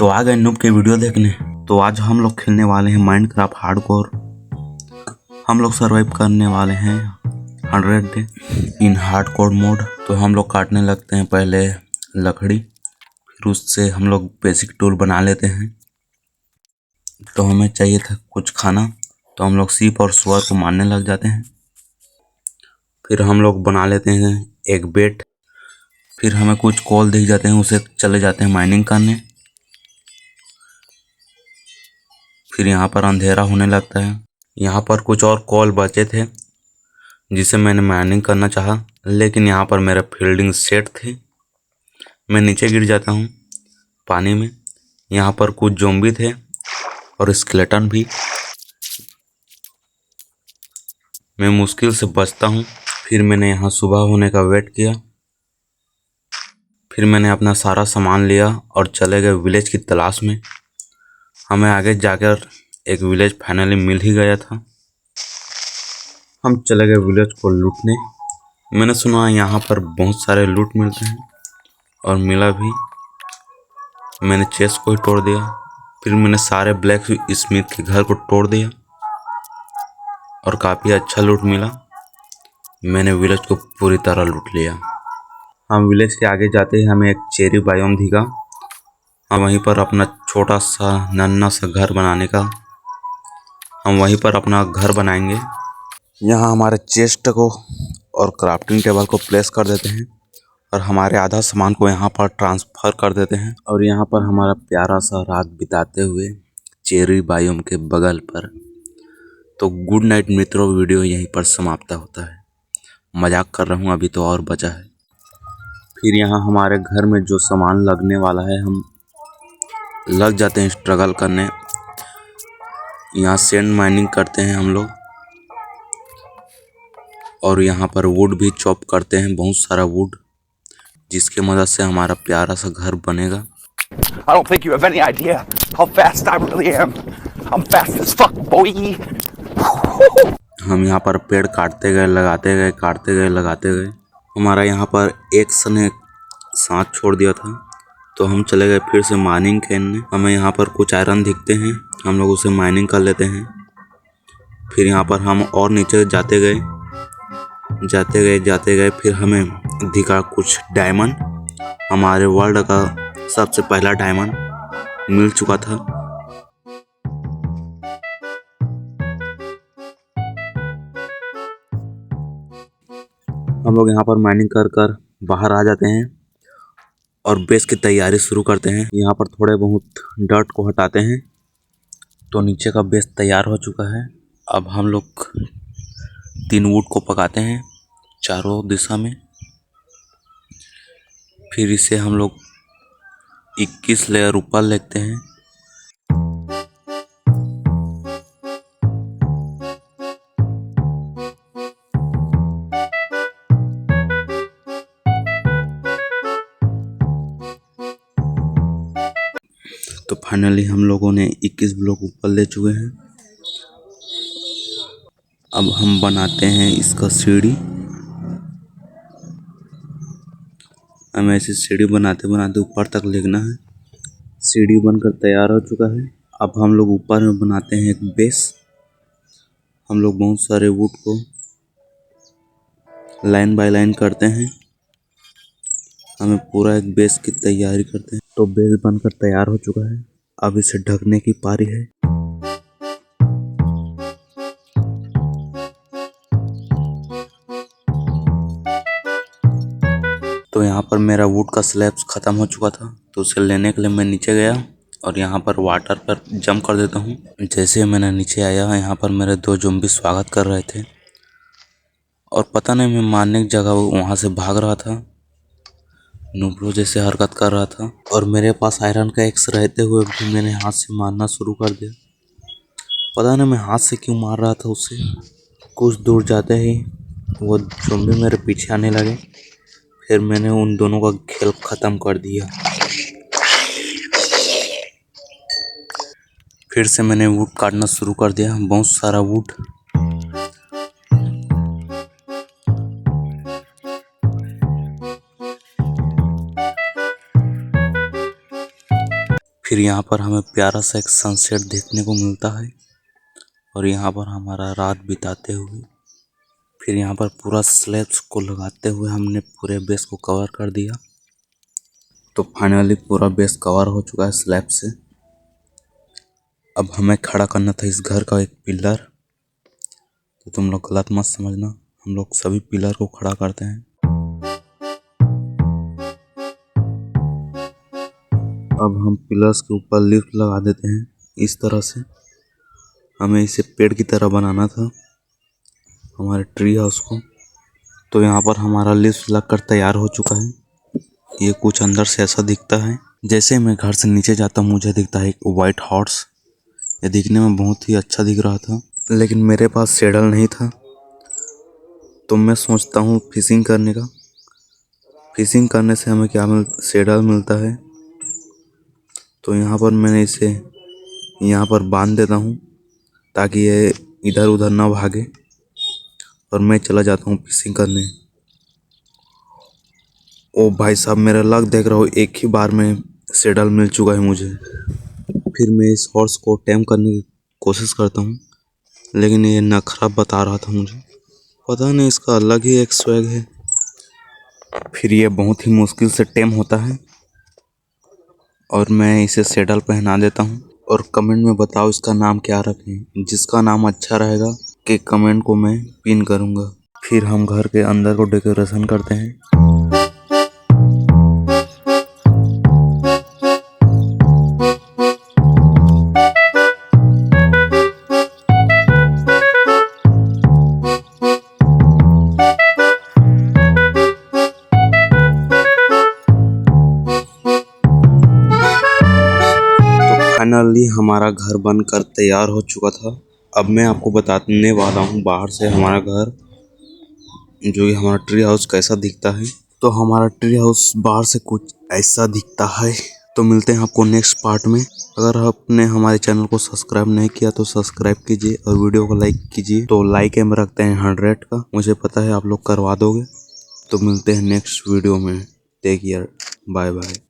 तो आ गए नूब के वीडियो देखने। तो आज हम लोग खेलने वाले हैं माइनक्राफ्ट हार्डकोर। हम लोग सरवाइव करने वाले हैं 100 डे इन हार्डकोर मोड। तो हम लोग काटने लगते हैं पहले लकड़ी, फिर उससे हम लोग बेसिक टूल बना लेते हैं। तो हमें चाहिए था कुछ खाना, तो हम लोग सीप और सुअर को मारने लग जाते हैं। फिर हम लोग बना लेते हैं एक बेट। फिर हमें कुछ कोल दिख जाते हैं, उसे चले जाते हैं माइनिंग करने। फिर यहाँ पर अंधेरा होने लगता है। यहाँ पर कुछ और कोल बचे थे जिसे मैंने माइनिंग करना चाहा, लेकिन यहाँ पर मेरा फील्डिंग सेट थी। मैं नीचे गिर जाता हूँ पानी में। यहाँ पर कुछ ज़ॉम्बी थे और स्केलेटन भी। मैं मुश्किल से बचता हूँ। फिर मैंने यहाँ सुबह होने का वेट किया। फिर मैंने अपना सारा सामान लिया और चले गए विलेज की तलाश में। हमें आगे जाकर एक विलेज फाइनली मिल ही गया था। हम चले गए विलेज को लूटने। मैंने सुना यहाँ पर बहुत सारे लूट मिलते हैं, और मिला भी। मैंने चेस्ट को ही तोड़ दिया। फिर मैंने सारे ब्लैक स्मिथ के घर को तोड़ दिया और काफ़ी अच्छा लूट मिला। मैंने विलेज को पूरी तरह लूट लिया। हम विलेज के आगे जाते ही हमें एक चेरी बायोम दिखा। हम वहीं पर अपना छोटा सा नन्हा सा घर बनाने का हम वहीं पर अपना घर बनाएंगे। यहाँ हमारे चेस्ट को और क्राफ्टिंग टेबल को प्लेस कर देते हैं, और हमारे आधा सामान को यहाँ पर ट्रांसफ़र कर देते हैं। और यहाँ पर हमारा प्यारा सा रात बिताते हुए चेरी बायोम के बगल पर। तो गुड नाइट मित्रों, वीडियो यहीं पर समाप्त होता है। मजाक कर रहा हूँ, अभी तो और बचा है। फिर यहाँ हमारे घर में जो सामान लगने वाला है, हम लग जाते हैं स्ट्रगल करने। यहाँ सैंड माइनिंग करते हैं हम लोग, और यहाँ पर वुड भी चॉप करते हैं, बहुत सारा वुड, जिसके मदद से हमारा प्यारा सा घर बनेगा। I don't think you have any idea how fast I really am. I'm fast as fuck, boy. हम यहाँ पर पेड़ काटते गए, लगाते गए, काटते गए, लगाते गए। हमारा यहाँ पर एक्स ने साथ छोड़ दिया था, तो हम चले गए फिर से माइनिंग करने। हमें यहाँ पर कुछ आयरन दिखते हैं, हम लोग उसे माइनिंग कर लेते हैं। फिर यहाँ पर हम और नीचे जाते गए, जाते गए। फिर हमें दिखा कुछ डायमंड। हमारे वर्ल्ड का सबसे पहला डायमंड मिल चुका था। हम लोग यहाँ पर माइनिंग कर कर बाहर आ जाते हैं और बेस की तैयारी शुरू करते हैं। यहाँ पर थोड़े बहुत डर्ट को हटाते हैं, तो नीचे का बेस तैयार हो चुका है। अब हम लोग 3 वुड को पकाते हैं चारों दिशा में। फिर इसे हम लोग 21 लेयर ऊपर लेते हैं। तो फाइनली हम लोगों ने 21 ब्लॉक ऊपर ले चुके हैं। अब हम बनाते हैं इसका सीढ़ी। हमें ऐसी सीढ़ी बनाते बनाते ऊपर तक लेना है। सीढ़ी बनकर तैयार हो चुका है। अब हम लोग ऊपर में बनाते हैं एक बेस। हम लोग बहुत सारे वुड को लाइन बाय लाइन करते हैं। हमें पूरा एक बेस की तैयारी करते हैं। तो बेस बनकर तैयार हो चुका है। अब इसे ढकने की पारी है। तो यहाँ पर मेरा वुड का स्लैब्स ख़त्म हो चुका था, तो उसे लेने के लिए मैं नीचे गया और यहाँ पर वाटर पर जंप कर देता हूँ। जैसे मैंने नीचे आया, यहाँ पर मेरे 2 ज़ॉम्बी स्वागत कर रहे थे, और पता नहीं मैं मारने की जगह वहाँ से भाग रहा था, नूबड़ो जैसे हरकत कर रहा था। और मेरे पास आयरन का एक्स रहते हुए भी मैंने हाथ से मारना शुरू कर दिया। पता नहीं मैं हाथ से क्यों मार रहा था उसे। कुछ दूर जाते ही वो ज़ॉम्बी मेरे पीछे आने लगे। फिर मैंने उन दोनों का खेल ख़त्म कर दिया। फिर से मैंने वुड काटना शुरू कर दिया, बहुत सारा वुड। फिर यहाँ पर हमें प्यारा सा एक सनसेट देखने को मिलता है और यहाँ पर हमारा रात बिताते हुए फिर यहाँ पर पूरा स्लैब्स को लगाते हुए हमने पूरे बेस को कवर कर दिया। तो फाइनली पूरा बेस कवर हो चुका है स्लैब से। अब हमें खड़ा करना था इस घर का एक पिलर। तो तुम लोग गलत मत समझना, हम लोग सभी पिलर को खड़ा करते हैं। अब हम पिलर्स के ऊपर लिफ्ट लगा देते हैं इस तरह से। हमें इसे पेड़ की तरह बनाना था हमारे ट्री हाउस को। तो यहाँ पर हमारा लिफ्ट लगकर तैयार हो चुका है। ये कुछ अंदर से ऐसा दिखता है। जैसे मैं घर से नीचे जाता हूँ मुझे दिखता है एक वाइट हॉर्स। ये दिखने में बहुत ही अच्छा दिख रहा था, लेकिन मेरे पास सैडल नहीं था। तो मैं सोचता हूँ फिशिंग करने का। फिशिंग करने से हमें क्या सैडल मिलता है। तो यहाँ पर मैंने इसे यहाँ पर बांध देता हूँ ताकि ये इधर उधर ना भागे और मैं चला जाता हूँ फिशिंग करने। ओ भाई साहब, मेरा लक देख रहा हो, एक ही बार में सैडल मिल चुका है मुझे। फिर मैं इस हॉर्स को टेम करने की कोशिश करता हूँ, लेकिन ये नखरा बता रहा था मुझे। पता नहीं, इसका अलग ही एक स्वैग है। फिर ये बहुत ही मुश्किल से टेम होता है और मैं इसे सैडल पहना देता हूँ। और कमेंट में बताओ इसका नाम क्या रखें। जिसका नाम अच्छा रहेगा के कमेंट को मैं पिन करूँगा। फिर हम घर के अंदर को डेकोरेशन करते हैं। फाइनली हमारा घर बनकर तैयार हो चुका था। अब मैं आपको बताने वाला हूँ बाहर से हमारा घर, जो ये हमारा ट्री हाउस कैसा दिखता है। तो हमारा ट्री हाउस बाहर से कुछ ऐसा दिखता है। तो मिलते हैं आपको नेक्स्ट पार्ट में। अगर आपने हमारे चैनल को सब्सक्राइब नहीं किया तो सब्सक्राइब कीजिए और वीडियो को लाइक कीजिए। तो लाइक एम रखते हैं 100 का, मुझे पता है आप लोग करवा दोगे। तो मिलते हैं नेक्स्ट वीडियो में। Take care, bye bye.